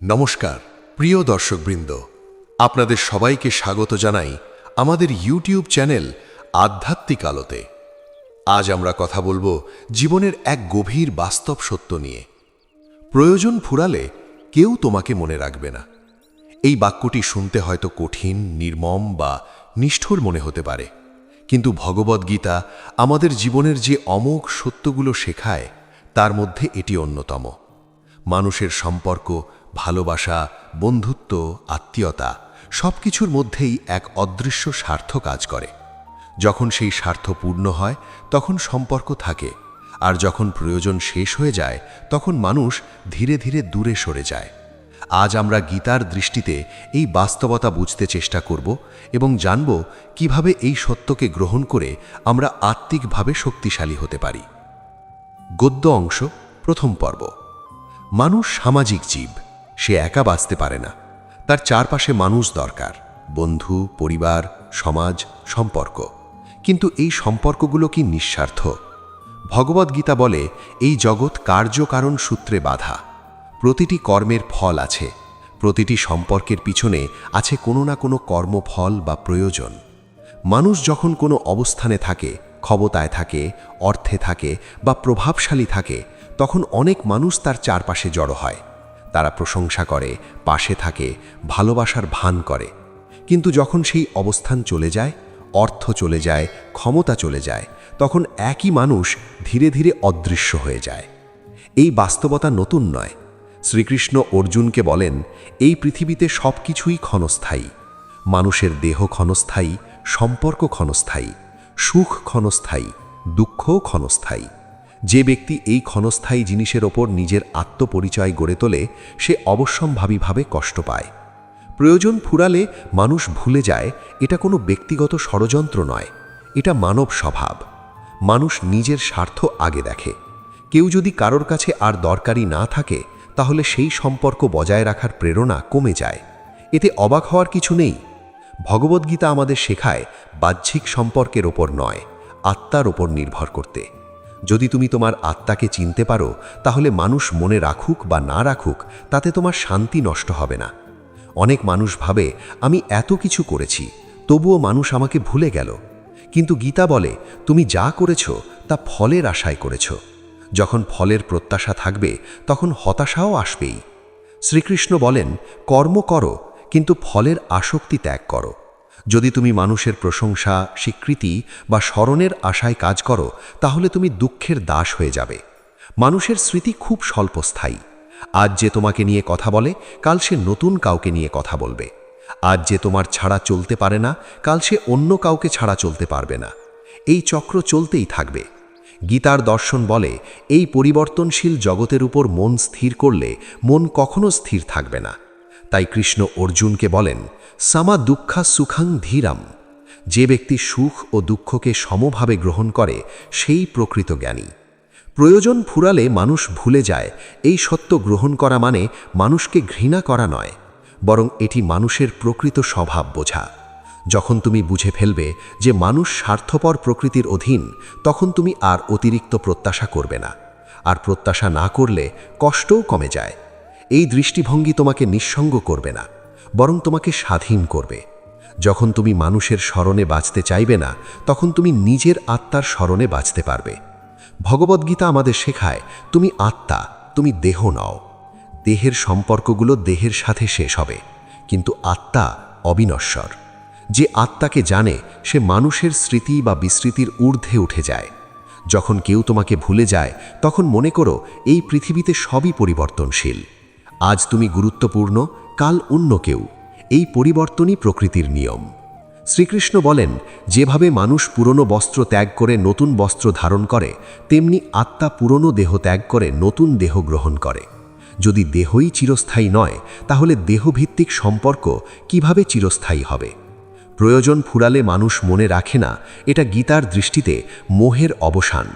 নমস্কার প্রিয় দর্শকবৃন্দ, আপনাদের সবাইকে স্বাগত জানাই আমাদের ইউটিউব চ্যানেল আধ্যাত্মিক আলোতে। আজ আমরা কথা বলবো জীবনের এক গভীর বাস্তব সত্য নিয়ে। প্রয়োজন ফুরালে কেউ তোমাকে মনে রাখবে না। এই বাক্যটি শুনতে হয়তো কঠিন, নির্মম বা নিষ্ঠুর মনে হতে পারে, কিন্তু ভগবদ্গীতা আমাদের জীবনের যে অমোঘ সত্যগুলো শেখায় তার মধ্যে এটি অন্যতম। মানুষের সম্পর্ক, ভালোবাসা, বন্ধুত্ব, আত্মীয়তা সবকিছুর মধ্যেই এক অদৃশ্য স্বার্থ কাজ করে। যখন সেই স্বার্থ পূর্ণ হয় তখন সম্পর্ক থাকে, আর যখন প্রয়োজন শেষ হয়ে যায় তখন মানুষ ধীরে ধীরে দূরে সরে যায়। আজ আমরা গীতার দৃষ্টিতে এই বাস্তবতা বুঝতে চেষ্টা করব এবং জানব কিভাবে এই সত্যকে গ্রহণ করে আমরা আত্মিকভাবে শক্তিশালী হতে পারি। গদ্য অংশ, প্রথম পর্ব। মানুষ সামাজিক জীব, সে একা বাঁচতে পারে না। তার চারপাশে মানুষ দরকার, বন্ধু, পরিবার, সমাজ, সম্পর্ক। কিন্তু এই সম্পর্কগুলো কি নিঃস্বার্থ? ভগবদ্গীতা বলে এই জগৎ কার্যকারণ সূত্রে বাঁধা। প্রতিটি কর্মের ফল আছে, প্রতিটি সম্পর্কের পিছনে আছে কোনো না কোনো কর্মফল বা প্রয়োজন। মানুষ যখন কোনো অবস্থানে থাকে, ক্ষমতায় থাকে, অর্থে থাকে বা প্রভাবশালী থাকে, তখন অনেক মানুষ তার চারপাশে জড়ো হয়। তারা প্রশংসা করে, পাশে থাকে, ভালোবাসার ভান করে। কিন্তু যখন সেই অবস্থান চলে যায়, অর্থ চলে যায়, ক্ষমতা চলে যায়, তখন একই মানুষ ধীরে ধীরে অদৃশ্য হয়ে যায়। এই বাস্তবতা নতুন নয়। শ্রীকৃষ্ণ অর্জুনকে বলেন, এই পৃথিবীতে সব কিছুই ক্ষণস্থায়ী। মানুষের দেহ ক্ষণস্থায়ী, সম্পর্ক ক্ষণস্থায়ী, সুখ ক্ষণস্থায়ী, দুঃখও ক্ষণস্থায়ী। যে ব্যক্তি এই ক্ষণস্থায়ী জিনিসের ওপর নিজের আত্মপরিচয় গড়ে তোলে, সে অবশ্যম্ভাবীভাবে কষ্ট পায়। প্রয়োজন ফুরালে মানুষ ভুলে যায় এটা কোনো ব্যক্তিগত ষড়যন্ত্র নয়, এটা মানব স্বভাব। মানুষ নিজের স্বার্থ আগে দেখে। কেউ যদি কারোর কাছে আর দরকারি না থাকে, তাহলে সেই সম্পর্ক বজায় রাখার প্রেরণা কমে যায়। এতে অবাক হওয়ার কিছু নেই। ভগবদ্গীতা আমাদের শেখায় বাহ্যিক সম্পর্কের ওপর নয়, আত্মার ওপর নির্ভর করতে। যদি তুমি তোমার আত্মাকে চিনতে পারো, তাহলে মানুষ মনে রাখুক বা না রাখুক, তাতে তোমার শান্তি নষ্ট হবে না। অনেক মানুষ ভাবে, আমি এত কিছু করেছি, তবুও মানুষ আমাকে ভুলে গেল। কিন্তু গীতা বলে, তুমি যা করেছ তা ফলের আশায় করেছ। যখন ফলের প্রত্যাশা থাকবে, তখন হতাশাও আসবেই। শ্রীকৃষ্ণ বলেন, কর্ম করো, কিন্তু ফলের আসক্তি ত্যাগ করো। যদি তুমি মানুষের প্রশংসা, স্বীকৃতি বা স্মরণের আশায় কাজ করো, তাহলে তুমি দুঃখের দাস হয়ে যাবে। মানুষের স্মৃতি খুব স্বল্পস্থায়ী। আজ যে তোমাকে নিয়ে কথা বলে, কাল সে নতুন কাউকে নিয়ে কথা বলবে। আজ যে তোমার ছাড়া চলতে পারে না, কাল সে অন্য কাউকে ছাড়া চলতে পারবে না। এই চক্র চলতেই থাকবে। গীতার দর্শন বলে, এই পরিবর্তনশীল জগতের উপর মন স্থির করলে মন কখনো স্থির থাকবে না। তাই কৃষ্ণ অর্জুনকে বলেন, সামা দুঃখা সুখাং ধীরাম। যে ব্যক্তি সুখ ও দুঃখকে সমভাবে গ্রহণ করে, সেই প্রকৃত জ্ঞানী। প্রয়োজন ফুরালে মানুষ ভুলে যায়, এই সত্য গ্রহণ করা মানে মানুষকে ঘৃণা করা নয়, বরং এটি মানুষের প্রকৃত স্বভাব বোঝা। যখন তুমি বুঝে ফেলবে যে মানুষ স্বার্থপর প্রকৃতির অধীন, তখন তুমি আর অতিরিক্ত প্রত্যাশা করবে না। আর প্রত্যাশা না করলে কষ্টও কমে যায়। এই দৃষ্টিভঙ্গি তোমাকে নিঃসঙ্গ করবে না, বরং তোমাকে স্বাধীন করবে। যখন তুমি মানুষের স্মরণে বাঁচতে চাইবে না, তখন তুমি নিজের আত্মার স্মরণে বাঁচতে পারবে। ভগবদ্গীতা আমাদের শেখায়, তুমি আত্মা, তুমি দেহ নও। দেহের সম্পর্কগুলো দেহের সাথে শেষ হবে, কিন্তু আত্মা অবিনশ্বর। যে আত্মাকে জানে, সে মানুষের স্মৃতি বা বিস্মৃতির ঊর্ধ্বে উঠে যায়। যখন কেউ তোমাকে ভুলে যায়, তখন মনে করো এই পৃথিবীতে সবই পরিবর্তনশীল। আজ তুমি গুরুত্বপূর্ণ, কাল অন্য কেউ। এই পরিবর্তনই প্রকৃতির নিয়ম। শ্রীকৃষ্ণ বলেন, যেভাবে মানুষ পুরনো বস্ত্র ত্যাগ করে নতুন বস্ত্র ধারণ করে, তেমনি আত্মা পুরনো দেহ ত্যাগ করে নতুন দেহ গ্রহণ করে। যদি দেহই চিরস্থায়ী নয়, তাহলে দেহভিত্তিক সম্পর্ক কিভাবে চিরস্থায়ী হবে? প্রয়োজন ফুরালে মানুষ মনে রাখে না, এটা গীতার দৃষ্টিতে মোহের অবসান।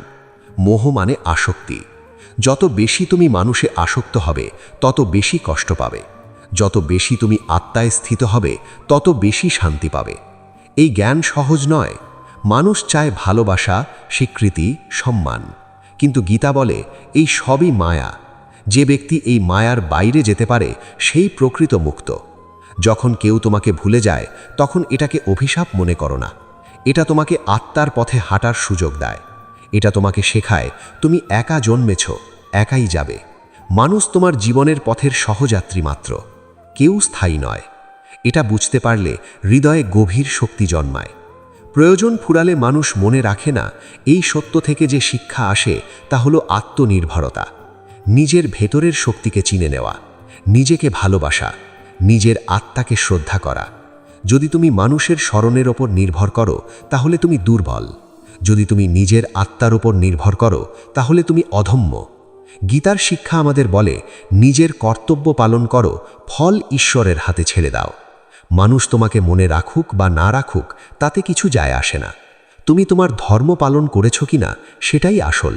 মোহ মানে আসক্তি। যত বেশি তুমি মানুষে আসক্ত হবে, তত বেশি কষ্ট পাবে। যত বেশি তুমি আত্মায় স্থিত হবে, তত বেশি শান্তি পাবে। এই জ্ঞান সহজ নয়। মানুষ চায় ভালোবাসা, স্বীকৃতি, সম্মান, কিন্তু গীতা বলে এই সবই মায়া। যে ব্যক্তি এই মায়ার বাইরে যেতে পারে সেই প্রকৃত মুক্ত। যখন কেউ তোমাকে ভুলে যায় তখন এটাকে অভিশাপ মনে করো না। এটা তোমাকে আত্মার পথে হাঁটার সুযোগ দেয়। এটা তোমাকে শেখায় তুমি একা জন্মেছ, একাই যাবে। মানুষ তোমার জীবনের পথের সহযাত্রী মাত্র, কেউ স্থায়ী নয়। এটা বুঝতে পারলে হৃদয়ে গভীর শক্তি জন্মায়। প্রয়োজন ফুরালে মানুষ মনে রাখে না এই সত্য থেকে যে শিক্ষা আসে তা হলো আত্মনির্ভরতা, নিজের ভেতরের শক্তিকে চিনে নেওয়া, নিজেকে ভালোবাসা, নিজের আত্মাকে শ্রদ্ধা করা। যদি তুমি মানুষের স্মরণের ওপর নির্ভর করো তাহলে তুমি দুর্বল। যদি তুমি নিজের আত্মার ওপর নির্ভর করো তাহলে তুমি অধম্য। গীতার শিক্ষা আমাদের বলে, নিজের কর্তব্য পালন করো, ফল ঈশ্বরের হাতে ছেড়ে দাও। মানুষ তোমাকে মনে রাখুক বা না রাখুক তাতে কিছু যায় আসে না। তুমি তোমার ধর্ম পালন করেছ কিনা সেটাই আসল।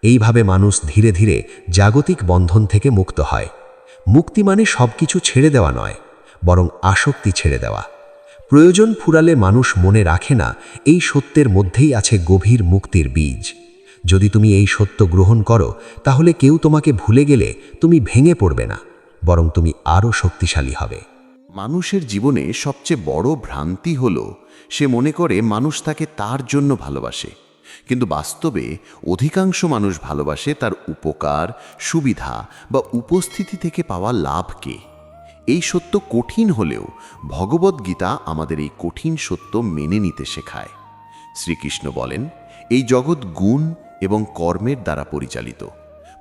এইভাবে মানুষ ধীরে ধীরে জাগতিক বন্ধন থেকে মুক্ত হয়। মুক্তি মানে সব কিছু ছেড়ে দেওয়া নয়, বরং আসক্তি ছেড়ে দেওয়া। প্রয়োজন ফুরালে মানুষ মনে রাখে না এই সত্যের মধ্যেই আছে গভীর মুক্তির বীজ। যদি তুমি এই সত্য গ্রহণ করো তাহলে কেউ তোমাকে ভুলে গেলে তুমি ভেঙে পড়বে না, বরং তুমি আরও শক্তিশালী হবে। মানুষের জীবনে সবচেয়ে বড় ভ্রান্তি হলো সে মনে করে মানুষ তাকে তার জন্য ভালোবাসে, কিন্তু বাস্তবে অধিকাংশ মানুষ ভালোবাসে তার উপকার, সুবিধা বা উপস্থিতি থেকে পাওয়া লাভকে। এই সত্য কঠিন হলেও ভগবদ্গীতা আমাদের এই কঠিন সত্য মেনে নিতে শেখায়। শ্রীকৃষ্ণ বলেন, এই জগৎ গুণ এবং কর্মের দ্বারা পরিচালিত।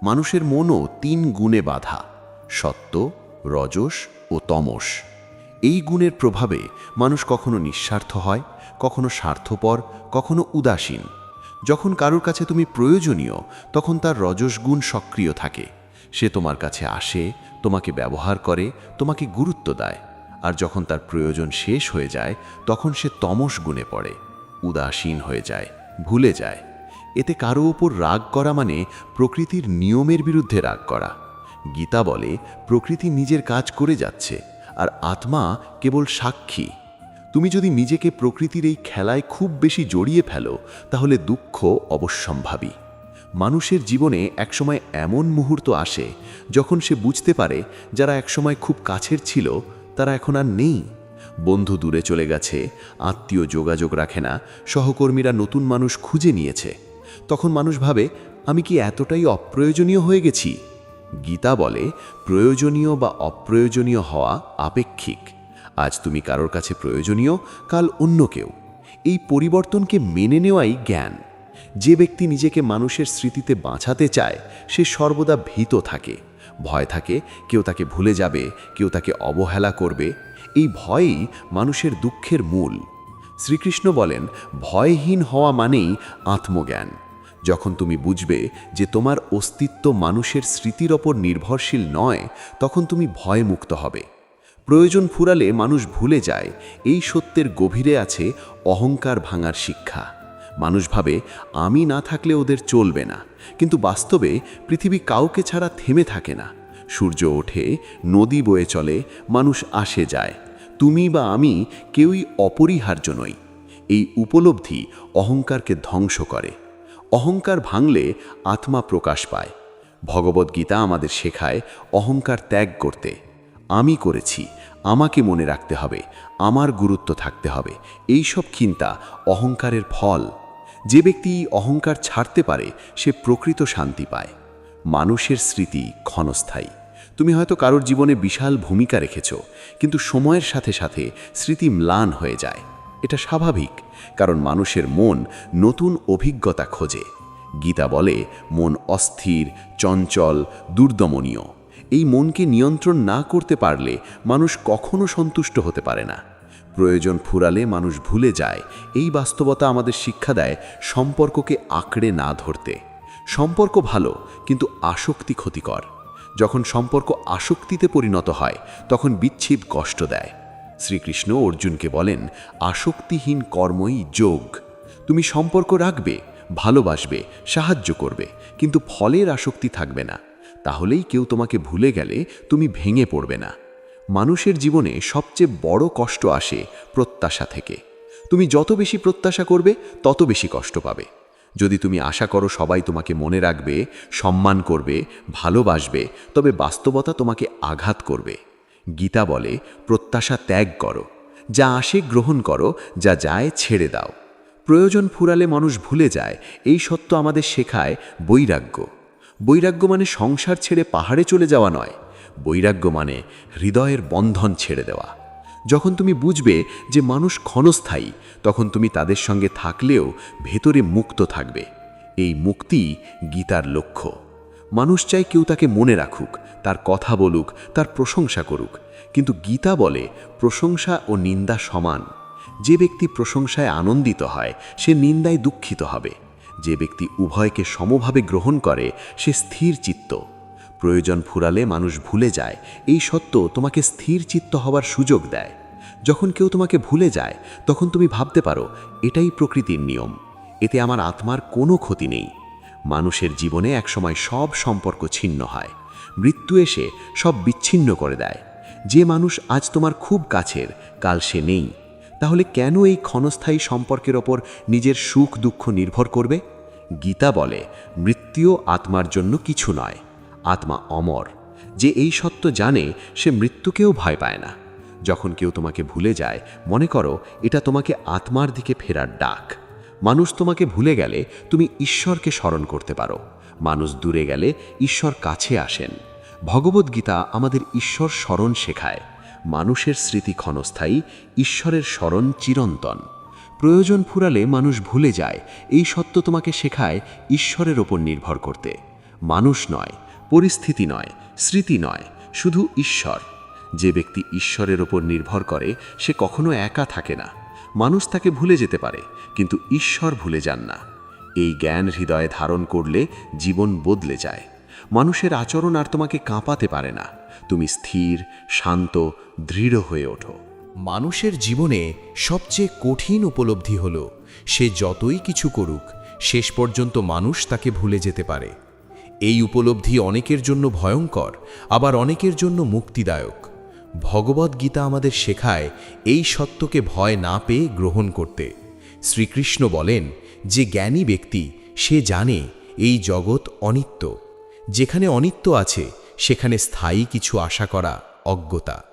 মানুষের মনও 3 গুণে বাঁধা: সত্য, রজস ও তমস। এই গুণের প্রভাবে মানুষ কখনো নিঃস্বার্থ হয়, কখনো স্বার্থপর, কখনো উদাসীন। যখন কারোর কাছে তুমি প্রয়োজনীয় তখন তার রজস গুণ সক্রিয় থাকে। সে তোমার কাছে আসে, তোমাকে ব্যবহার করে, তোমাকে গুরুত্ব দেয়। আর যখন তার প্রয়োজন শেষ হয়ে যায় তখন সে তমস গুণে পড়ে, উদাসীন হয়ে যায়, ভুলে যায়। এতে কারো উপর রাগ করা মানে প্রকৃতির নিয়মের বিরুদ্ধে রাগ করা। গীতা বলে, প্রকৃতি নিজের কাজ করে যাচ্ছে আর আত্মা কেবল সাক্ষী। তুমি যদি নিজেকে প্রকৃতির এই খেলায় খুব বেশি জড়িয়ে ফেলো তাহলে দুঃখ অবশ্যম্ভাবী। মানুষের জীবনে একসময় এমন মুহূর্ত আসে যখন সে বুঝতে পারে যারা একসময় খুব কাছের ছিল তারা এখন আর নেই। বন্ধু দূরে চলে গেছে, আত্মীয় যোগাযোগ রাখে না, সহকর্মীরা নতুন মানুষ খুঁজে নিয়েছে। তখন মানুষ ভাবে, আমি কি এতটাই অপ্রয়োজনীয় হয়ে গেছি? গীতা বলে, প্রয়োজনীয় বা অপ্রয়োজনীয় হওয়া আপেক্ষিক। আজ তুমি কারোর কাছে প্রয়োজনীয়, কাল অন্য কেউ। এই পরিবর্তনকে মেনে নেওয়াই জ্ঞান। যে ব্যক্তি নিজেকে মানুষের স্মৃতিতে বাঁচাতে চায় সে সর্বদা ভীত থাকে। ভয় থাকে কেউ তাকে ভুলে যাবে, কেউ তাকে অবহেলা করবে। এই ভয়ই মানুষের দুঃখের মূল। শ্রীকৃষ্ণ বলেন, ভয়হীন হওয়া মানেই আত্মজ্ঞান। যখন তুমি বুঝবে যে তোমার অস্তিত্ব মানুষের স্মৃতির ওপর নির্ভরশীল নয়, তখন তুমি ভয়মুক্ত হবে। প্রয়োজন ফুরালে মানুষ ভুলে যায় এই সত্যের গভীরে আছে অহংকার ভাঙার শিক্ষা। মানুষ ভাবে, আমি না থাকলে ওদের চলবে না, কিন্তু বাস্তবে পৃথিবী কাউকে ছাড়া থেমে থাকে না। সূর্য ওঠে, নদী বয়ে চলে, মানুষ আসে যায়। তুমি বা আমি কেউই অপরিহার্য নই। এই উপলব্ধি অহংকারকে ধ্বংস করে। অহংকার ভাঙলে আত্মা প্রকাশ পায়। ভগবদ্গীতা আমাদের শেখায় অহংকার ত্যাগ করতে। আমি করেছি, আমাকে মনে রাখতে হবে, আমার গুরুত্ব থাকতে হবে, এই সব চিন্তা অহংকারের ফল। যে ব্যক্তি অহংকার ছাড়তে পারে সে প্রকৃত শান্তি পায়। মানুষের স্মৃতি ক্ষণস্থায়ী। তুমি হয়তো কারোর জীবনে বিশাল ভূমিকা রেখেছ, কিন্তু সময়ের সাথে সাথে স্মৃতি ম্লান হয়ে যায়। এটা স্বাভাবিক, কারণ মানুষের মন নতুন অভিজ্ঞতা খোঁজে। গীতা বলে, মন অস্থির, চঞ্চল, দুর্দমনীয়। এই মনকে নিয়ন্ত্রণ না করতে পারলে মানুষ কখনো সন্তুষ্ট হতে পারে না। প্রয়োজন ফুরালে মানুষ ভুলে যায়। এই বাস্তবতা আমাদের শিক্ষা দেয় সম্পর্ককে আঁকড়ে না ধরতে। সম্পর্ক ভালো, কিন্তু আসক্তি ক্ষতিকর। যখন সম্পর্ক আসক্তিতে পরিণত হয় তখন বিচ্ছেদ কষ্ট দেয়। শ্রীকৃষ্ণ অর্জুনকে বলেন, আসক্তিহীন কর্মই যোগ। তুমি সম্পর্ক রাখবে, ভালোবাসবে, সাহায্য করবে, কিন্তু ফলের আসক্তি থাকবে না। তাহলেই কেউ তোমাকে ভুলে গেলে তুমি ভেঙে পড়বে না। মানুষের জীবনে সবচেয়ে বড় কষ্ট আসে প্রত্যাশা থেকে। তুমি যত বেশি প্রত্যাশা করবে তত বেশি কষ্ট পাবে। যদি তুমি আশা করো সবাই তোমাকে মনে রাখবে, সম্মান করবে, ভালোবাসবে, তবে বাস্তবতা তোমাকে আঘাত করবে। গীতা বলে, প্রত্যাশা ত্যাগ করো, যা আসে গ্রহণ করো, যা যায় ছেড়ে দাও। প্রয়োজন ফুরালে মানুষ ভুলে যায়, এই সত্য আমাদের শেখায় বৈরাগ্য। বৈরাগ্য মানে সংসার ছেড়ে পাহাড়ে চলে যাওয়া নয়, বৈরাগ্য মানে হৃদয়ের বন্ধন ছেড়ে দেওয়া। যখন তুমি বুঝবে যে মানুষ ক্ষণস্থায়ী, তখন তুমি তাদের সঙ্গে থাকলেও ভেতরে মুক্ত থাকবে। এই মুক্তি গীতার লক্ষ্য। মানুষ চায় কেউ তাকে মনে রাখুক, তার কথা বলুক, তার প্রশংসা করুক, কিন্তু গীতা বলে প্রশংসা ও নিন্দা সমান। যে ব্যক্তি প্রশংসায় আনন্দিত হয় সে নিন্দায় দুঃখিত হবে। যে ব্যক্তি উভয়কে সমভাবে গ্রহণ করে সে স্থির চিত্ত। প্রয়োজন ফুরালে মানুষ ভুলে যায়, এই সত্য তোমাকে স্থির চিত্ত হওয়ার সুযোগ দেয়। যখন কেউ তোমাকে ভুলে যায় তখন তুমি ভাবতে পারো, এটাই প্রকৃতির নিয়ম, এতে আমার আত্মার কোনো ক্ষতি নেই। মানুষের জীবনে একসময় সব সম্পর্ক ছিন্ন হয়, মৃত্যু এসে সব বিচ্ছিন্ন করে দেয়। যে মানুষ আজ তোমার খুব কাছের, কাল সে নেই। তাহলে কেন এই ক্ষণস্থায়ী সম্পর্কের ওপর নিজের সুখ দুঃখ নির্ভর করবে? গীতা বলে, মৃত্যুও আত্মার জন্য কিছু নয়, আত্মা অমর। যে এই সত্য জানে সে মৃত্যুকেও ভয় পায় না। যখন কেউ তোমাকে ভুলে যায়, মনে করো এটা তোমাকে আত্মার দিকে ফেরার ডাক। মানুষ তোমাকে ভুলে গেলে তুমি ঈশ্বরকে স্মরণ করতে পারো, মানুষ দূরে গেলে ঈশ্বর কাছে আসেন। ভগবদ্গীতা আমাদের ঈশ্বর স্মরণ শেখায়। মানুষের স্মৃতি ক্ষণস্থায়ী, ঈশ্বরের স্মরণ চিরন্তন। প্রয়োজন ফুরালে মানুষ ভুলে যায়, এই সত্য তোমাকে শেখায় ঈশ্বরের ওপর নির্ভর করতে। মানুষ নয়, পরিস্থিতি নয়, স্মৃতি নয়, শুধু ঈশ্বর। যে ব্যক্তি ঈশ্বরের ওপর নির্ভর করে সে কখনো একা থাকে না। মানুষ তাকে ভুলে যেতে পারে, কিন্তু ঈশ্বর ভুলে যান না। এই জ্ঞান হৃদয়ে ধারণ করলে জীবন বদলে যায়। মানুষের আচরণ আর তোমাকে কাঁপাতে পারে না। তুমি স্থির, শান্ত, দৃঢ় হয়ে ওঠো। মানুষের জীবনে সবচেয়ে কঠিন উপলব্ধি হল, সে যতই কিছু করুক শেষ পর্যন্ত মানুষ তাকে ভুলে যেতে পারে। এই উপলব্ধি অনেকের জন্য ভয়ঙ্কর, আবার অনেকের জন্য মুক্তিদায়ক। ভগবদ্গীতা আমাদের শেখায় এই সত্যকে ভয় না পেয়ে গ্রহণ করতে। শ্রীকৃষ্ণ বলেন, যে জ্ঞানী ব্যক্তি সে জানে এই জগৎ অনিত্য। যেখানে অনিত্য আছে সেখানে স্থায়ী কিছু আশা করা অজ্ঞতা।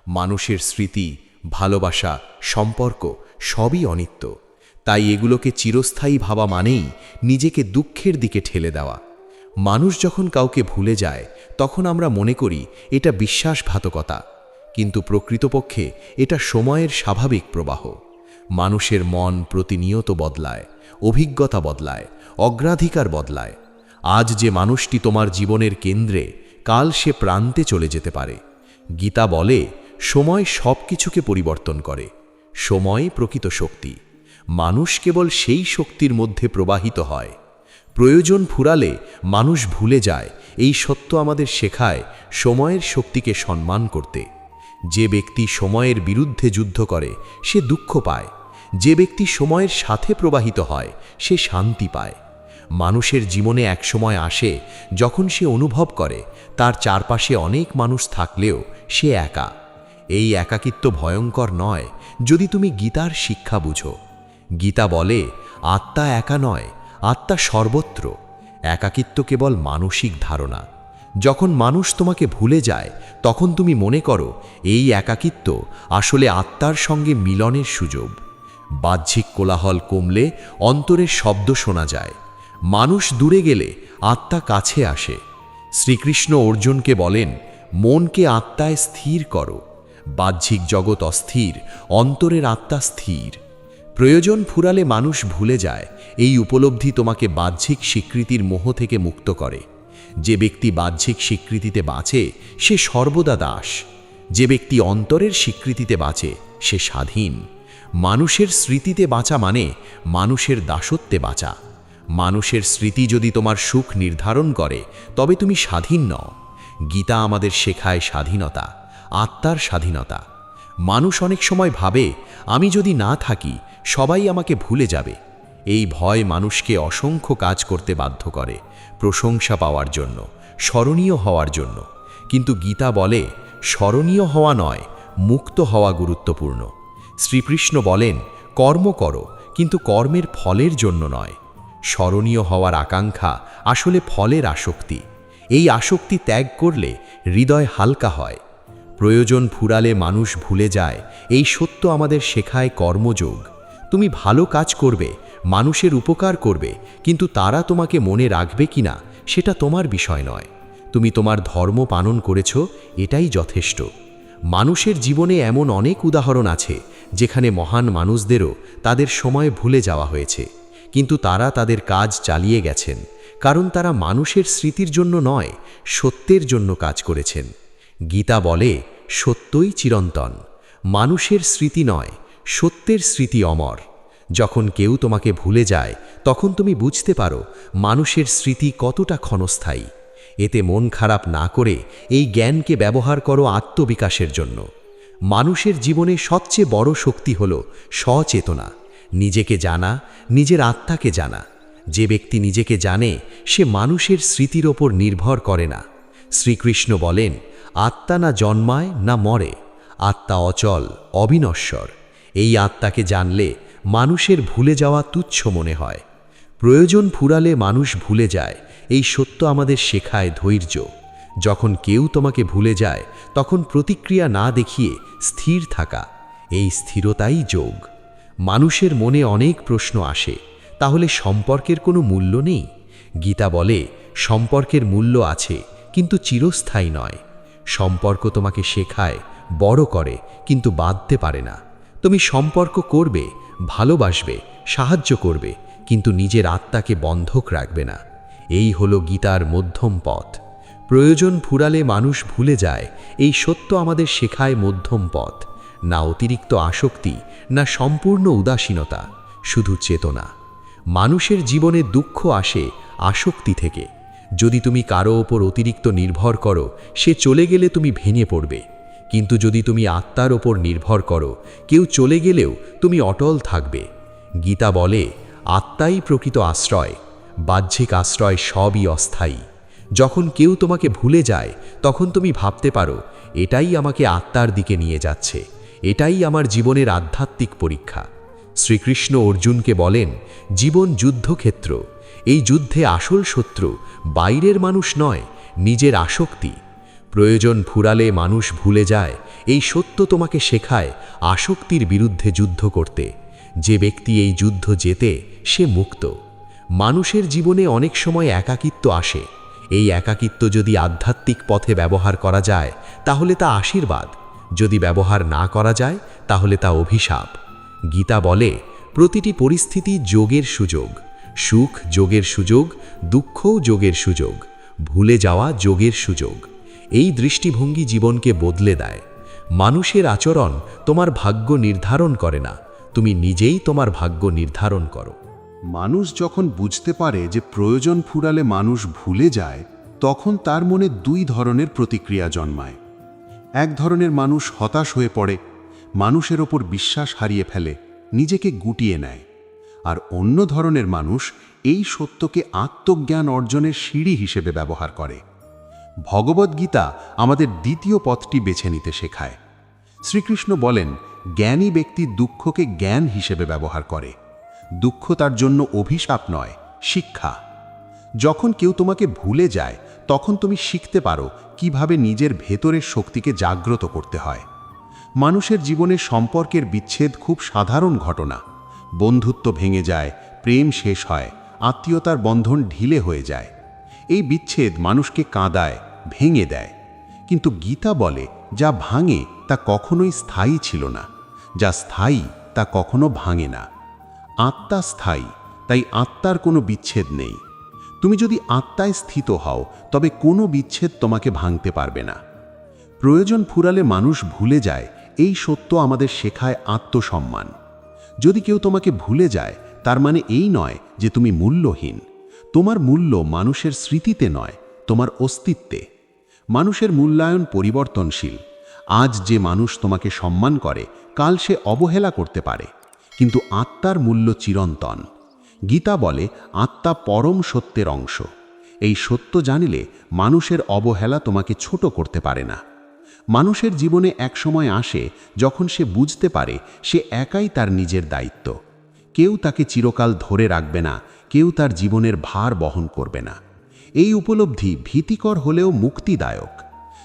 মানুষের স্মৃতি, ভালোবাসা, সম্পর্ক সবই অনিত্য। তাই এগুলোকে চিরস্থায়ী ভাবা মানেই নিজেকে দুঃখের দিকে ঠেলে দেওয়া। মানুষ যখন কাউকে ভুলে যায় তখন আমরা মনে করি এটা বিশ্বাসঘাতকতা, কিন্তু প্রকৃতপক্ষে এটা সময়ের স্বাভাবিক প্রবাহ। মানুষের মন প্রতিনিয়ত বদলায়, অভিজ্ঞতা বদলায়, অগ্রাধিকার বদলায়। আজ যে মানুষটি তোমার জীবনের কেন্দ্রে, কাল সে প্রান্তে চলে যেতে পারে। গীতা বলে, সময় সব কিছুকে পরিবর্তন করে, সময় প্রকৃত শক্তি। মানুষ কেবল সেই শক্তির মধ্যে প্রবাহিত হয়। প্রয়োজন ফুরালে মানুষ ভুলে যায়, এই সত্য আমাদের শেখায় সময়ের শক্তিকে সম্মান করতে। যে ব্যক্তি সময়ের বিরুদ্ধে যুদ্ধ করে সে দুঃখ পায়, যে ব্যক্তি সময়ের সাথে প্রবাহিত হয় সে শান্তি পায়। মানুষের জীবনে এক সময় আসে যখন সে অনুভব করে তার চারপাশে অনেক মানুষ থাকলেও সে একা। এই একাকিত্ব ভয়ঙ্কর নয় যদি তুমি গীতার শিক্ষা বুঝো। গীতা বলে, আত্মা একা নয়, আত্মা সর্বত্র। একাকিত্ব কেবল মানসিক ধারণা। যখন মানুষ তোমাকে ভুলে যায় তখন তুমি মনে করো এই একাকিত্ব আসলে আত্মার সঙ্গে মিলনের সুযোগ। বাহ্যিক কোলাহল কমলে অন্তরের শব্দ শোনা যায়। মানুষ দূরে গেলে আত্মা কাছে আসে। শ্রীকৃষ্ণ অর্জুনকে বলেন, মনকে আত্মায় স্থির করো। বাহ্যিক জগৎ অস্থির, অন্তরের আত্মা স্থির। প্রয়োজন ফুরালে মানুষ ভুলে যায়, এই উপলব্ধি তোমাকে বাহ্যিক স্বীকৃতির মোহ থেকে মুক্ত করে। যে ব্যক্তি বাহ্যিক স্বীকৃতিতে বাঁচে সে সর্বদা দাস। যে ব্যক্তি অন্তরের স্বীকৃতিতে বাঁচে সে স্বাধীন। মানুষের স্মৃতিতে বাঁচা মানে মানুষের দাসত্বে বাঁচা। মানুষের স্মৃতি যদি তোমার সুখ নির্ধারণ করে তবে তুমি স্বাধীন নও। গীতা আমাদের শেখায় স্বাধীনতা, আত্মার স্বাধীনতা। মানুষ অনেক সময় ভাবে, আমি যদি না থাকি সবাই আমাকে ভুলে যাবে। এই ভয় মানুষকে অসংখ্য কাজ করতে বাধ্য করে, প্রশংসা পাওয়ার জন্য, স্মরণীয় হওয়ার জন্য। কিন্তু গীতা বলে, স্মরণীয় হওয়া নয়, মুক্ত হওয়া গুরুত্বপূর্ণ। শ্রীকৃষ্ণ বলেন, কর্ম করো, কিন্তু কর্মের ফলের জন্য নয়। স্মরণীয় হওয়ার আকাঙ্ক্ষা আসলে ফলের আসক্তি। এই আসক্তি ত্যাগ করলে হৃদয় হালকা হয়। প্রয়োজন ফুরালে মানুষ ভুলে যায়, এই সত্য আমাদের শেখায় কর্মযোগ। তুমি ভালো কাজ করবে, মানুষের উপকার করবে, কিন্তু তারা তোমাকে মনে রাখবে কিনা সেটা তোমার বিষয় নয়। তুমি তোমার ধর্ম পালন করেছ, এটাই যথেষ্ট। মানুষের জীবনে এমন অনেক উদাহরণ আছে যেখানে মহান মানুষদেরও তাদের সময় ভুলে যাওয়া হয়েছে, কিন্তু তারা তাদের কাজ চালিয়ে গেছেন, কারণ তারা মানুষের স্মৃতির জন্য নয়, সত্যের জন্য কাজ করেছেন। গীতা বলে, সত্যই চিরন্তন। মানুষের স্মৃতি নয়, সত্যের স্মৃতি অমর। যখন কেউ তোমাকে ভুলে যায়, তখন তুমি বুঝতে পারো মানুষের স্মৃতি কতটা ক্ষণস্থায়ী। এতে মন খারাপ না করে এই জ্ঞানকে ব্যবহার করো আত্মবিকাশের জন্য। মানুষের জীবনে সবচেয়ে বড় শক্তি হল সচেতনা, নিজেকে জানা, নিজের আত্মাকে জানা। যে ব্যক্তি নিজেকে জানে, সে মানুষের স্মৃতির ওপর নির্ভর করে না। শ্রীকৃষ্ণ বলেন, আত্মা না জন্মায় না মরে, আত্মা অচল, অবিনশ্বর। এই আত্মাকে জানলে মানুষের ভুলে যাওয়া তুচ্ছ মনে হয়। প্রয়োজন ফুরালে মানুষ ভুলে যায়, এই সত্য আমাদের শেখায় ধৈর্য। যখন কেউ তোমাকে ভুলে যায়, তখন প্রতিক্রিয়া না দেখিয়ে স্থির থাকা, এই স্থিরতাই যোগ। মানুষের মনে অনেক প্রশ্ন আসে, তাহলে সম্পর্কের কোনো মূল্য নেই? গীতা বলে, সম্পর্কের মূল্য আছে, কিন্তু চিরস্থায়ী নয়। সম্পর্ক তোমাকে শেখায়, বড় করে, কিন্তু বাঁধতে পারে না। তুমি সম্পর্ক করবে, ভালোবাসবে, সাহায্য করবে, কিন্তু নিজের আত্মাকে বন্ধক রাখবে না। এই হলো গীতার মধ্যম পথ। প্রয়োজন ফুরালে মানুষ ভুলে যায়, এই সত্য আমাদের শেখায় মধ্যম পথ। না অতিরিক্ত আসক্তি, না সম্পূর্ণ উদাসীনতা, শুধু চেতনা। মানুষের জীবনে দুঃখ আসে আসক্তি থেকে। যদি তুমি কারো ওপর অতিরিক্ত নির্ভর করো, সে চলে গেলে তুমি ভেঙে পড়বে। কিন্তু যদি তুমি আত্মার ওপর নির্ভর করো, কেউ চলে গেলেও তুমি অটল থাকবে। গীতা বলে, আত্মাই প্রকৃত আশ্রয়, বাহ্যিক আশ্রয় সবই অস্থায়ী। যখন কেউ তোমাকে ভুলে যায়, তখন তুমি ভাবতে পারো, এটাই আমাকে আত্মার দিকে নিয়ে যাচ্ছে, এটাই আমার জীবনের আধ্যাত্মিক পরীক্ষা। শ্রীকৃষ্ণ অর্জুনকে বলেন, জীবন যুদ্ধক্ষেত্র। এই যুদ্ধে আসল শত্রু বাইরের মানুষ নয়, নিজের আসক্তি। প্রয়োজন ফুরালে মানুষ ভুলে যায়, এই সত্য তোমাকে শেখায় আসক্তির বিরুদ্ধে যুদ্ধ করতে। যে ব্যক্তি এই যুদ্ধ জেতে, সে মুক্ত। মানুষের জীবনে অনেক সময় একাকিত্ব আসে। এই একাকিত্ব যদি আধ্যাত্মিক পথে ব্যবহার করা যায়, তাহলে তা আশীর্বাদ। যদি ব্যবহার না করা যায়, তাহলে তা অভিশাপ। গীতা বলে, প্রতিটি পরিস্থিতি যোগের সুযোগ। সুখ যোগের সুযোগ, দুঃখও যোগের সুযোগ, ভুলে যাওয়া যোগের সুযোগ। এই দৃষ্টিভঙ্গি জীবনকে বদলে দেয়। মানুষের আচরণ তোমার ভাগ্য নির্ধারণ করে না, তুমি নিজেই তোমার ভাগ্য নির্ধারণ করো। মানুষ যখন বুঝতে পারে যে প্রয়োজন ফুরালে মানুষ ভুলে যায়, তখন তার মনে দুই ধরনের প্রতিক্রিয়া জন্মায়। এক ধরনের মানুষ হতাশ হয়ে পড়ে, মানুষের ওপর বিশ্বাস হারিয়ে ফেলে, নিজেকে গুটিয়ে নেয়। আর অন্য ধরনের মানুষ এই সত্যকে আত্মজ্ঞান অর্জনের সিঁড়ি হিসেবে ব্যবহার করে। ভগবদ্গীতা আমাদের দ্বিতীয় পথটি বেছে নিতে শেখায়। শ্রীকৃষ্ণ বলেন, জ্ঞানী ব্যক্তি দুঃখকে জ্ঞান হিসেবে ব্যবহার করে। দুঃখ তার জন্য অভিশাপ নয়, শিক্ষা। যখন কেউ তোমাকে ভুলে যায়, তখন তুমি শিখতে পারো কিভাবে নিজের ভেতরের শক্তিকে জাগ্রত করতে হয়। মানুষের জীবনে সম্পর্কের বিচ্ছেদ খুব সাধারণ ঘটনা। বন্ধুত্ব ভেঙে যায়, প্রেম শেষ হয়, আত্মীয়তার বন্ধন ঢিলে হয়ে যায়। এই বিচ্ছেদ মানুষকে কাঁদায়, ভেঙে দেয়। কিন্তু গীতা বলে, যা ভাঙে তা কখনোই স্থায়ী ছিল না, যা স্থায়ী তা কখনো ভাঙে না। আত্মা স্থায়ী, তাই আত্মার কোনো বিচ্ছেদ নেই। তুমি যদি আত্মায় স্থিত হও, তবে কোনো বিচ্ছেদ তোমাকে ভাঙতে পারবে না। প্রয়োজন ফুরালে মানুষ ভুলে যায়, এই সত্য আমাদের শেখায় আত্মসম্মান। যদি কেউ তোমাকে ভুলে যায়, তার মানে এই নয় যে তুমি মূল্যহীন। তোমার মূল্য মানুষের স্মৃতিতে নয়, তোমার অস্তিত্বে। মানুষের মূল্যায়ন পরিবর্তনশীল। আজ যে মানুষ তোমাকে সম্মান করে, কাল সে অবহেলা করতে পারে, কিন্তু আত্মার মূল্য চিরন্তন। গীতা বলে, আত্মা পরম সত্যের অংশ। এই সত্য জানিলে মানুষের অবহেলা তোমাকে ছোট করতে পারে না। মানুষের জীবনে এক সময় আসে যখন সে বুঝতে পারে সে একাই তার নিজের দায়িত্ব। কেউ তাকে চিরকাল ধরে রাখবে না, কেউ তার জীবনের ভার বহন করবে না। এই উপলব্ধি ভীতিকর হলেও মুক্তিদায়ক।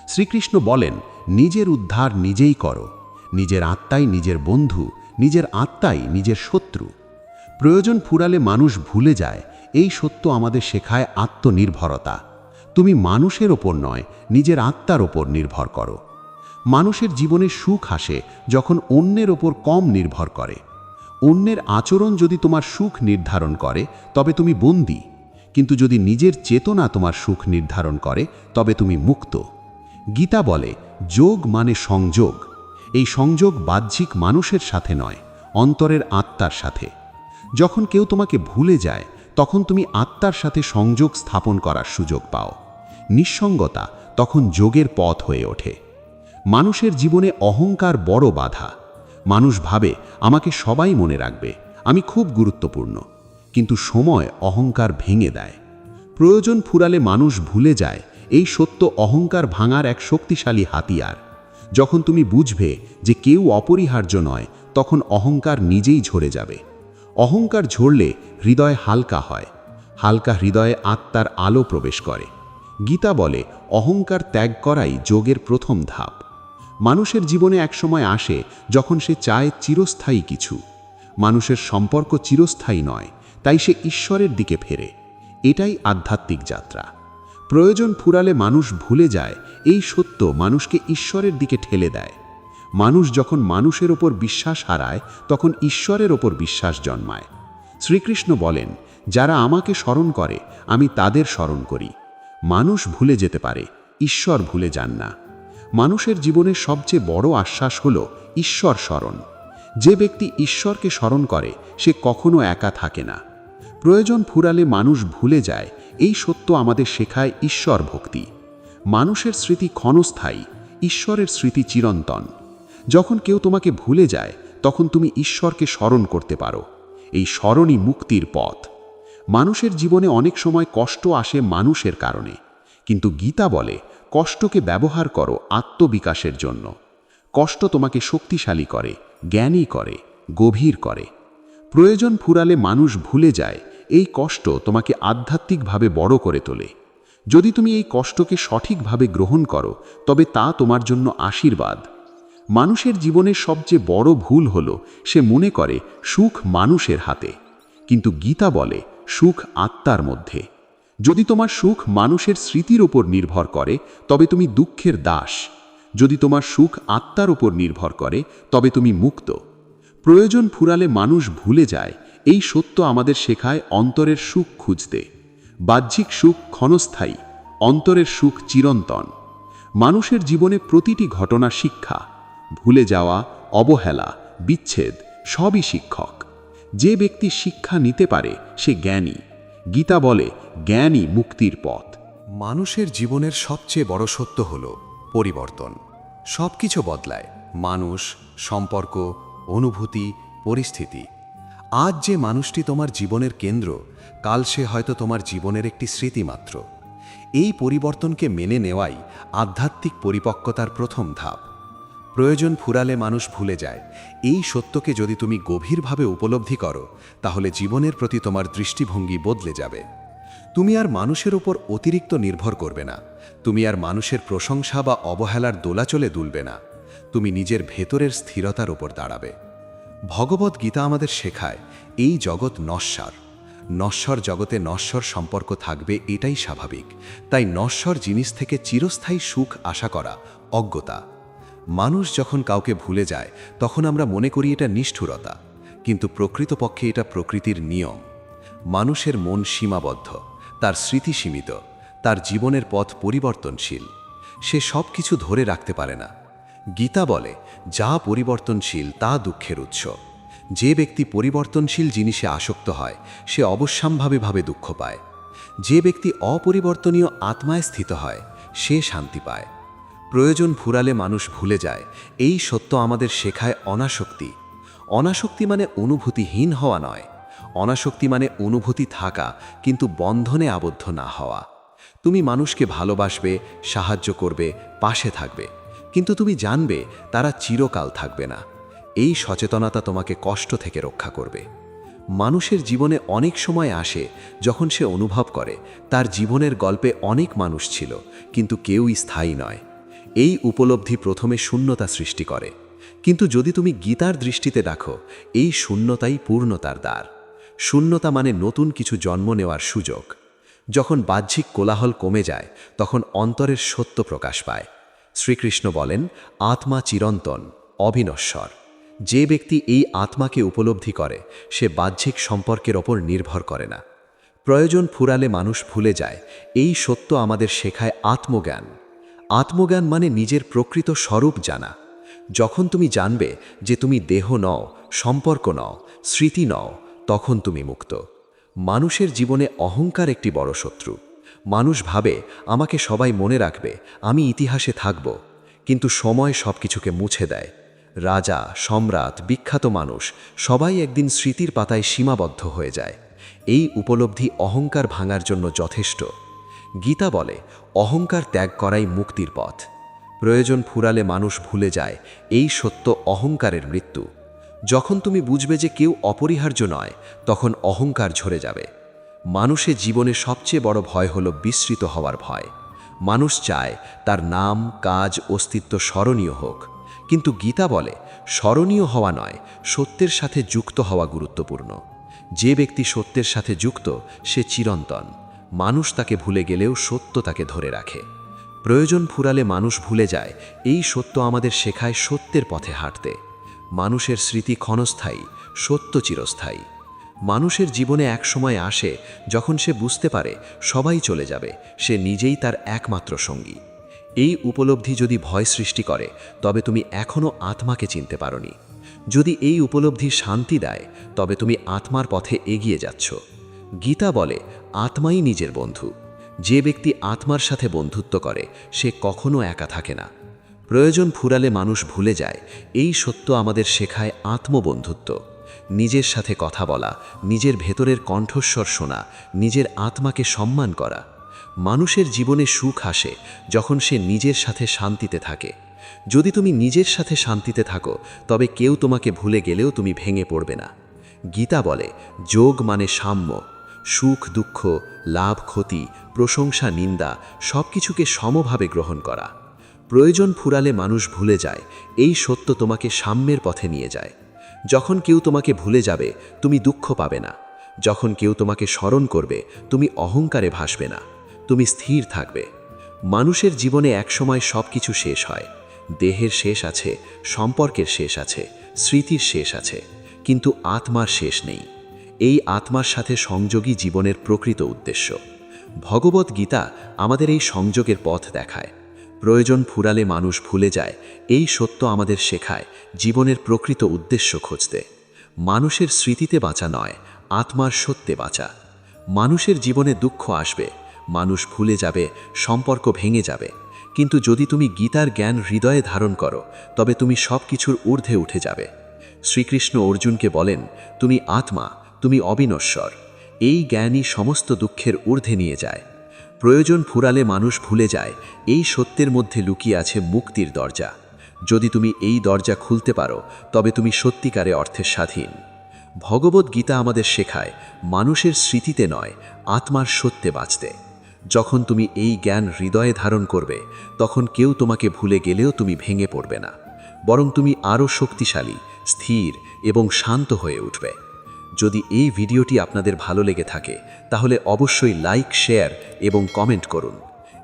শ্রীকৃষ্ণ বলেন, নিজের উদ্ধার নিজেই করো। নিজের আত্মাই নিজের বন্ধু, নিজের আত্মাই নিজের শত্রু। প্রয়োজন ফুরালে মানুষ ভুলে যায়, এই সত্য আমাদের শেখায় আত্মনির্ভরতা। তুমি মানুষের ওপর নয়, নিজের আত্মার ওপর নির্ভর করো। মানুষের জীবনে সুখ আসে যখন অন্যের ওপর কম নির্ভর করে। অন্যের আচরণ যদি তোমার সুখ নির্ধারণ করে তবে তুমি বন্দী, কিন্তু যদি নিজের চেতনা তোমার সুখ নির্ধারণ করে তবে তুমি মুক্ত। গীতা বলে, যোগ মানে সংযোগ। এই সংযোগ বাহ্যিক মানুষের সাথে নয়, অন্তরের আত্মার সাথে। যখন কেউ তোমাকে ভুলে যায় তখন তুমি আত্মার সাথে সংযোগ স্থাপন করার সুযোগ পাও। নিঃসঙ্গতা তখন যোগের পথ হয়ে ওঠে। মানুষের জীবনে অহংকার বড় বাধা। মানুষ ভাবে, আমাকে সবাই মনে রাখবে, আমি খুব গুরুত্বপূর্ণ। কিন্তু সময় অহংকার ভেঙে দেয়। প্রয়োজন ফুরালে মানুষ ভুলে যায়, এই সত্য অহংকার ভাঙার এক শক্তিশালী হাতিয়ার। যখন তুমি বুঝবে যে কেউ অপরিহার্য নয়, তখন অহংকার নিজেই ঝরে যাবে। অহংকার ঝরলে হৃদয় হালকা হয়। হালকা হৃদয়ে আত্মার আলো প্রবেশ করে। গীতা বলে, অহংকার ত্যাগ করাই যোগের প্রথম ধাপ। মানুষের জীবনে একসময় আসে যখন সে চায় চিরস্থায়ী কিছু। মানুষের সম্পর্ক চিরস্থায়ী নয়, তাই সে ঈশ্বরের দিকে ফেরে। এটাই আধ্যাত্মিক যাত্রা। প্রয়োজন ফুরালে মানুষ ভুলে যায়, এই সত্য মানুষকে ঈশ্বরের দিকে ঠেলে দেয়। মানুষ যখন মানুষের ওপর বিশ্বাস হারায় তখন ঈশ্বরের ওপর বিশ্বাস জন্মায়। শ্রীকৃষ্ণ বলেন, যারা আমাকে স্মরণ করে আমি তাদের স্মরণ করি। মানুষ ভুলে যেতে পারে, ঈশ্বর ভুলে যান না। মানুষের জীবনের সবচেয়ে বড় আশ্বাস হল ঈশ্বর স্মরণ। যে ব্যক্তি ঈশ্বরকে স্মরণ করে সে কখনো একা থাকে না। প্রয়োজন ফুরালে মানুষ ভুলে যায়, এই সত্য আমাদের শেখায় ঈশ্বর ভক্তি। মানুষের স্মৃতি ক্ষণস্থায়ী, ঈশ্বরের স্মৃতি চিরন্তন। যখন কেউ তোমাকে ভুলে যায় তখন তুমি ঈশ্বরকে স্মরণ করতে পারো। এই স্মরণই মুক্তির পথ। মানুষের জীবনে অনেক সময় কষ্ট আসে মানুষের কারণে, কিন্তু গীতা বলে, কষ্টকে ব্যবহার করো আত্মবিকাশের জন্য। কষ্ট তোমাকে শক্তিশালী করে, জ্ঞানী করে, গভীর করে। প্রয়োজন ফুরালে মানুষ ভুলে যায়, এই কষ্ট তোমাকে আধ্যাত্মিকভাবে বড় করে তোলে। যদি তুমি এই কষ্টকে সঠিকভাবে গ্রহণ করো তবে তা তোমার জন্য আশীর্বাদ। মানুষের জীবনের সবচেয়ে বড় ভুল হল সে মনে করে সুখ মানুষের হাতে, কিন্তু গীতা বলে সুখ আত্মার মধ্যে। যদি তোমার সুখ মানুষের স্মৃতির ওপর নির্ভর করে তবে তুমি দুঃখের দাস। যদি তোমার সুখ আত্মার ওপর নির্ভর করে তবে তুমি মুক্ত। প্রয়োজন ফুরালে মানুষ ভুলে যায়, এই সত্য আমাদের শেখায় অন্তরের সুখ খুঁজতে। বাহ্যিক সুখ ক্ষণস্থায়ী, অন্তরের সুখ চিরন্তন। মানুষের জীবনে প্রতিটি ঘটনা শিক্ষা। ভুলে যাওয়া, অবহেলা, বিচ্ছেদ সবই শিক্ষক। যে ব্যক্তি শিক্ষা নিতে পারে সে জ্ঞানী। গীতা বলে, জ্ঞানই মুক্তির পথ। মানুষের জীবনের সবচেয়ে বড় সত্য হল পরিবর্তন। সব কিছু বদলায়, মানুষ, সম্পর্ক, অনুভূতি, পরিস্থিতি। আজ যে মানুষটি তোমার জীবনের কেন্দ্র, কাল সে হয়তো তোমার জীবনের একটি স্মৃতি মাত্র। এই পরিবর্তনকে মেনে নেওয়াই আধ্যাত্মিক পরিপক্কতার প্রথম ধাপ। প্রয়োজন ফুরালে মানুষ ভুলে যায়, এই সত্যকে যদি তুমি গভীরভাবে উপলব্ধি করো তাহলে জীবনের প্রতি তোমার দৃষ্টিভঙ্গি বদলে যাবে। তুমি আর মানুষের উপর অতিরিক্ত নির্ভর করবে না। তুমি আর মানুষের প্রশংসা বা অবহেলার দোলাচলে দুলবে না। তুমি নিজের ভেতরের স্থিরতার উপর দাঁড়াবে। ভগবত গীতা আমাদের শেখায়, এই জগৎ নশ্বর। নশ্বর জগতে নশ্বর সম্পর্ক থাকবে, এটাই স্বাভাবিক। তাই নশ্বর জিনিস থেকে চিরস্থায়ী সুখ আশা করা অজ্ঞতা। মানুষ যখন কাউকে ভুলে যায় তখন আমরা মনে করি এটা নিষ্ঠুরতা, কিন্তু প্রকৃতপক্ষে এটা প্রকৃতির নিয়ম। মানুষের মন সীমাবদ্ধ, তার স্মৃতি সীমিত, তার জীবনের পথ পরিবর্তনশীল। সে সব কিছু ধরে রাখতে পারে না। গীতা বলে, যা পরিবর্তনশীল তা দুঃখের উৎস। যে ব্যক্তি পরিবর্তনশীল জিনিসে আসক্ত হয় সে অবশ্যম্ভাবীভাবে দুঃখ পায়। যে ব্যক্তি অপরিবর্তনীয় আত্মায় স্থিত হয় সে শান্তি পায়। প্রয়োজন ফুরালে মানুষ ভুলে যায়, এই সত্য আমাদের শেখায় অনাসক্তি। অনাসক্তি মানে অনুভূতিহীন হওয়া নয়। অনাসক্তি মানে অনুভূতি থাকা কিন্তু বন্ধনে আবদ্ধ না হওয়া। তুমি মানুষকে ভালোবাসবে, সাহায্য করবে, পাশে থাকবে, কিন্তু তুমি জানবে তারা চিরকাল থাকবে না। এই সচেতনতা তোমাকে কষ্ট থেকে রক্ষা করবে। মানুষের জীবনে অনেক সময় আসে যখন সে অনুভব করে তার জীবনের গল্পে অনেক মানুষ ছিল, কিন্তু কেউই স্থায়ী নয়। এই উপলব্ধি প্রথমে শূন্যতা সৃষ্টি করে, কিন্তু যদি তুমি গীতার দৃষ্টিতে দেখো, এই শূন্যতাই পূর্ণতার দ্বার। শূন্যতা মানে নতুন কিছু জন্ম নেওয়ার সুযোগ। যখন বাহ্যিক কোলাহল কমে যায়, তখন অন্তরের সত্য প্রকাশ পায়। শ্রীকৃষ্ণ বলেন, আত্মা চিরন্তন, অবিনশ্বর। যে ব্যক্তি এই আত্মাকে উপলব্ধি করে, সে বাহ্যিক সম্পর্কের ওপর নির্ভর করে না। প্রয়োজন ফুরালে মানুষ ভুলে যায়, এই সত্য আমাদের শেখায় আত্মজ্ঞান। আত্মজ্ঞান মানে নিজের প্রকৃত স্বরূপ জানা। যখন তুমি জানবে যে তুমি দেহ নও, সম্পর্ক নও, স্মৃতি নও, তখন তুমি মুক্ত। মানুষের জীবনে অহংকার একটি বড় শত্রু। মানুষ ভাবে, আমাকে সবাই মনে রাখবে, আমি ইতিহাসে থাকব। কিন্তু সময় সব কিছুকে মুছে দেয়। রাজা, সম্রাট, বিখ্যাত মানুষ সবাই একদিন স্মৃতির পাতায় সীমাবদ্ধ হয়ে যায়। এই উপলব্ধি অহংকার ভাঙার জন্য যথেষ্ট। গীতা বলে, অহংকার ত্যাগ করাই মুক্তির পথ। প্রয়োজন ফুরালে মানুষ ভুলে যায়, এই সত্য অহংকারের মৃত্যু। যখন তুমি বুঝবে যে কেউ অপরিহার্য নয়, তখন অহংকার ঝরে যাবে। মানুষের জীবনে সবচেয়ে বড় ভয় হলো বিস্মৃত হওয়ার ভয়। মানুষ চায় তার নাম, কাজ, অস্তিত্ব স্মরণীয় হোক। কিন্তু গীতা বলে, স্মরণীয় হওয়া নয়, সত্যের সাথে যুক্ত হওয়া গুরুত্বপূর্ণ। যে ব্যক্তি সত্যের সাথে যুক্ত, সে চিরন্তন। মানুষ তাকে ভুলে গেলেও সত্য তাকে ধরে রাখে। প্রয়োজন ফুরালে মানুষ ভুলে যায়, এই সত্য আমাদের শেখায় সত্যের পথে হাঁটতে। মানুষের স্মৃতি ক্ষণস্থায়ী, সত্য চিরস্থায়ী। মানুষের জীবনে এক সময় আসে যখন সে বুঝতে পারে সবাই চলে যাবে, সে নিজেই তার একমাত্র সঙ্গী। এই উপলব্ধি যদি ভয় সৃষ্টি করে, তবে তুমি এখনও আত্মাকে চিনতে পারোনি। যদি এই উপলব্ধি শান্তি দেয়, তবে তুমি আত্মার পথে এগিয়ে যাচ্ছ। গীতা বলে, আত্মাই নিজের বন্ধু। যে ব্যক্তি আত্মার সাথে বন্ধুত্ব করে, সে কখনো একা থাকে না। প্রয়োজন ফুরালে মানুষ ভুলে যায়, এই সত্য আমাদের শেখায় আত্মবন্ধুত্ব। নিজের সাথে কথা বলা, নিজের ভেতরের কণ্ঠস্বর শোনা, নিজের আত্মাকে সম্মান করা। মানুষের জীবনে সুখ আসে যখন সে নিজের সাথে শান্তিতে থাকে। যদি তুমি নিজের সাথে শান্তিতে থাকো, তবে কেউ তোমাকে ভুলে গেলেও তুমি ভেঙে পড়বে না। গীতা বলে, যোগ মানে সাম্য। সুখ, দুঃখ, লাভ, ক্ষতি, প্রশংসা, নিন্দা সব কিছুকে সমভাবে গ্রহণ করা। প্রয়োজন ফুরালে মানুষ ভুলে যায়, এই সত্য তোমাকে সাম্যের পথে নিয়ে যায়। যখন কেউ তোমাকে ভুলে যাবে, তুমি দুঃখ পাবে না। যখন কেউ তোমাকে স্মরণ করবে, তুমি অহংকারে ভাসবে না, তুমি স্থির থাকবে। মানুষের জীবনে একসময় সব কিছু শেষ হয়। দেহের শেষ আছে, সম্পর্কের শেষ আছে, স্মৃতির শেষ আছে, কিন্তু আত্মার শেষ নেই। এই আত্মার সাথে সংযোগই জীবনের প্রকৃত উদ্দেশ্য। ভগবত গীতা আমাদের এই সংযোগের পথ দেখায়। প্রয়োজন ফুরালে মানুষ ভুলে যায়, এই সত্য আমাদের শেখায় জীবনের প্রকৃত উদ্দেশ্য খুঁজতে। মানুষের স্মৃতিতে বাঁচা নয়, আত্মার সত্যে বাঁচা। মানুষের জীবনে দুঃখ আসবে, মানুষ ভুলে যাবে, সম্পর্ক ভেঙে যাবে, কিন্তু যদি তুমি গীতার জ্ঞান হৃদয়ে ধারণ করো, তবে তুমি সব কিছুর ঊর্ধ্বে উঠে যাবে। শ্রীকৃষ্ণ অর্জুনকে বলেন, তুমি আত্মা, তুমি অবিনশ্বর। এই জ্ঞানই সমস্ত দুঃখের ঊর্ধ্বে নিয়ে যায়। প্রয়োজন ফুরালে মানুষ ভুলে যায়, এই সত্যের মধ্যে লুকিয়ে আছে মুক্তির দরজা। যদি তুমি এই দরজা খুলতে পারো, তবে তুমি সত্যিকারে অর্থে স্বাধীন। ভগবত গীতা আমাদের শেখায়, মানুষের স্মৃতিতে নয়, আত্মার সত্যে বাঁচতে। যখন তুমি এই জ্ঞান হৃদয়ে ধারণ করবে, তখন কেউ তোমাকে ভুলে গেলেও তুমি ভেঙে পড়বে না, বরং তুমি আরও শক্তিশালী, স্থির এবং শান্ত হয়ে উঠবে। যদি এই ভিডিওটি আপনাদের ভালো লেগে থাকে, তাহলে অবশ্যই লাইক, শেয়ার এবং কমেন্ট করুন।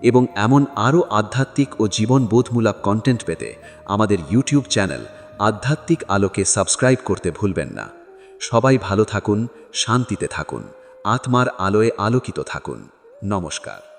এবং এমন আরও আধ্যাত্মিক ও জীবনবোধমূলক কন্টেন্ট পেতে আমাদের ইউটিউব চ্যানেল আধ্যাত্মিক আলোকে সাবস্ক্রাইব করতে ভুলবেন না। সবাই ভালো থাকুন, শান্তিতে থাকুন, আত্মার আলোয় আলোকিত থাকুন। নমস্কার।